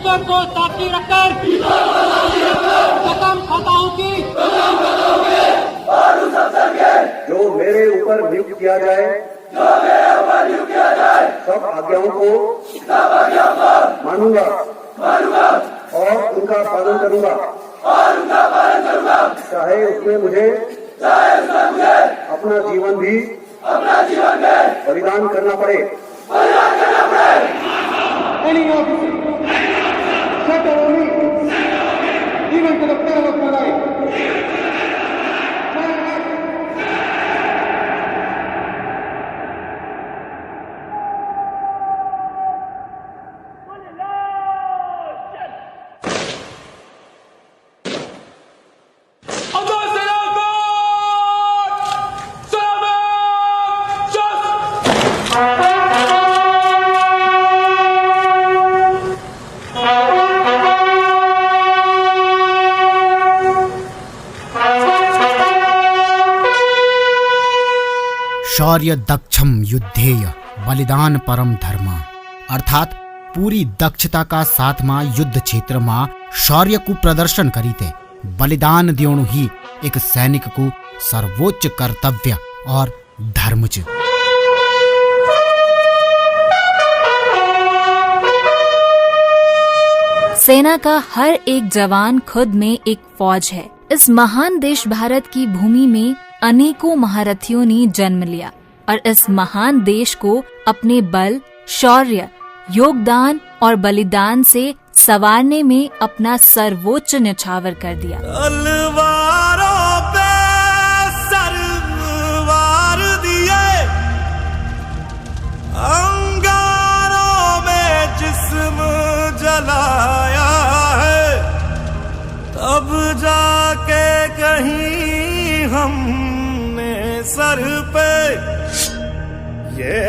भीतर को साक्षी रखकर कसम खाता हूँ कि जो मेरे ऊपर नियुक्त किया जाए सब आज्ञाओं को मानूंगा और उनका पालन करूंगा चाहे उसमें मुझे अपना जीवन भी बलिदान करना पड़े। any officer set or only even to the peril of my life. शौर्य दक्षम युद्धेय बलिदान परम धर्म अर्थात पूरी दक्षता का साथ में युद्ध क्षेत्र में शौर्य को प्रदर्शन करी थे बलिदान देणु ही एक सैनिक को सर्वोच्च कर्तव्य और धर्म च। सेना का हर एक जवान खुद में एक फौज है। इस महान देश भारत की भूमि में अनेकों महारथियों ने जन्म लिया और इस महान देश को अपने बल, शौर्य, योगदान और बलिदान से संवारने में अपना सर्वोच्च न्यौछावर कर दिया। तलवारों पे सरवार दिए, अंगारों में जिस्म जलाया है, तब जाके कहीं हमने सर पे ये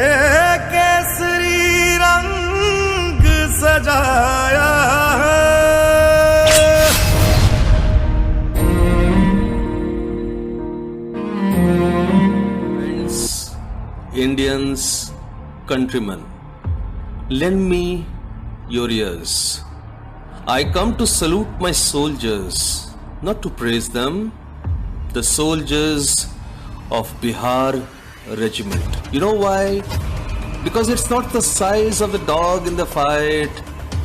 केसरी रंग सजाया है। Friends, Indians, countrymen, lend me your ears. I come to salute my soldiers, not to praise them. The soldiers of Bihar regiment. You know why? Because it's not the size of the dog in the fight,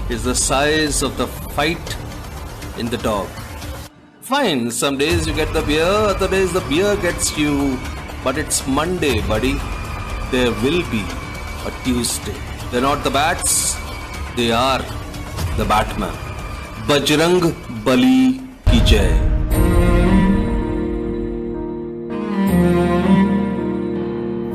it's the size of the fight in the dog. Fine, some days you get the beer, other days the beer gets you. But it's Monday, buddy. There will be a Tuesday. They're not the bats, they are the Batman. Bajrang Bali की जय।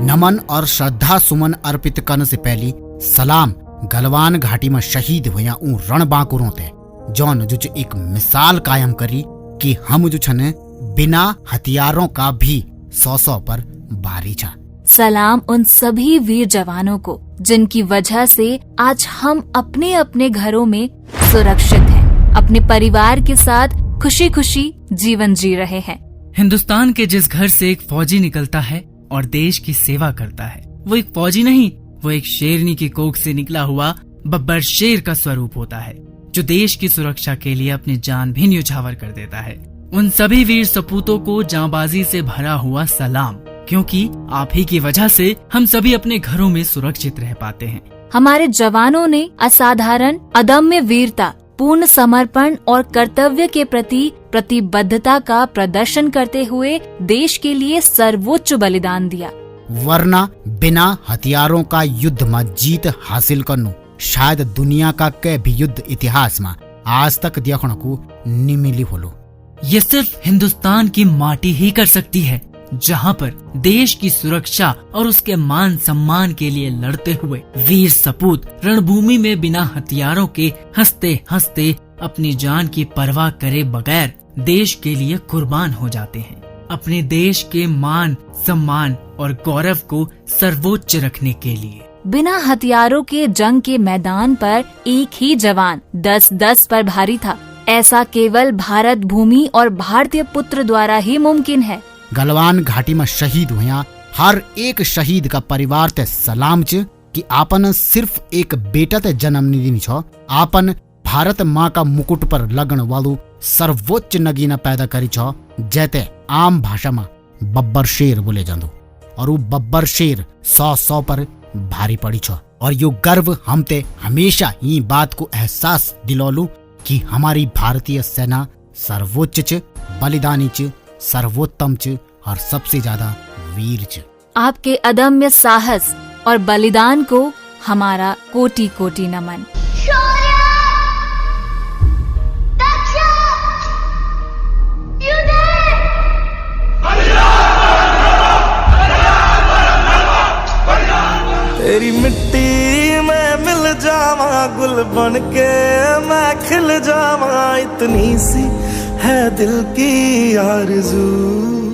नमन और श्रद्धा सुमन अर्पित करने से पहले सलाम गलवान घाटी में शहीद हुआ रणबांकुरों थे जौन जो एक मिसाल कायम करी कि हम जो छने बिना हथियारों का भी 100 पर भारी छा। सलाम उन सभी वीर जवानों को जिनकी वजह से आज हम अपने अपने घरों में सुरक्षित हैं, अपने परिवार के साथ खुशी खुशी जीवन जी रहे हैं। हिंदुस्तान के जिस घर से एक फौजी निकलता है और देश की सेवा करता है, वो एक फौजी नहीं, वो एक शेरनी की कोख से निकला हुआ बब्बर शेर का स्वरूप होता है जो देश की सुरक्षा के लिए अपनी जान भी न्यौछावर कर देता है। उन सभी वीर सपूतों को जांबाजी से भरा हुआ सलाम, क्योंकि आप ही की वजह से हम सभी अपने घरों में सुरक्षित रह पाते हैं। हमारे जवानों ने असाधारण अदम्य वीरता, पूर्ण समर्पण और कर्तव्य के प्रति प्रतिबद्धता का प्रदर्शन करते हुए देश के लिए सर्वोच्च बलिदान दिया। वरना बिना हथियारों का युद्ध में जीत हासिल करना शायद दुनिया का कै भी युद्ध इतिहास में आज तक देखने को नहीं मिली होलो। ये सिर्फ हिंदुस्तान की माटी ही कर सकती है, जहाँ पर देश की सुरक्षा और उसके मान सम्मान के लिए लड़ते हुए वीर सपूत रणभूमि में बिना हथियारों के हंसते हंसते अपनी जान की परवाह करे बगैर देश के लिए कुर्बान हो जाते हैं, अपने देश के मान सम्मान और गौरव को सर्वोच्च रखने के लिए। बिना हथियारों के जंग के मैदान पर एक ही जवान 10-10 पर भारी था। ऐसा केवल भारत भूमि और भारतीय पुत्र द्वारा ही मुमकिन है। गलवान घाटी में शहीद हुआ हर एक शहीद का परिवार ते सलाम च कि आपन सिर्फ एक बेटा ते जन्म नहीं दिनी छो, आपन भारत माँ का मुकुट पर लगन वालू सर्वोच्च नगीना पैदा करी छो, जैते आम भाषा में बब्बर शेर बोले जांदू। और वो बब्बर शेर 100 पर भारी पड़ी छो। और यो गर्व हमते हमेशा ये बात को एहसास दिलौलू कि हमारी भारतीय सेना सर्वोच्च च, बलिदानी च, सर्वोत्तम च और सबसे ज्यादा वीर च। आपके अदम्य साहस और बलिदान को हमारा कोटि कोटि नमन। तेरी मिट्टी में मिल जावा, गुल बन के मैं खिल जावा, इतनी सी है दिल की आरज़ू।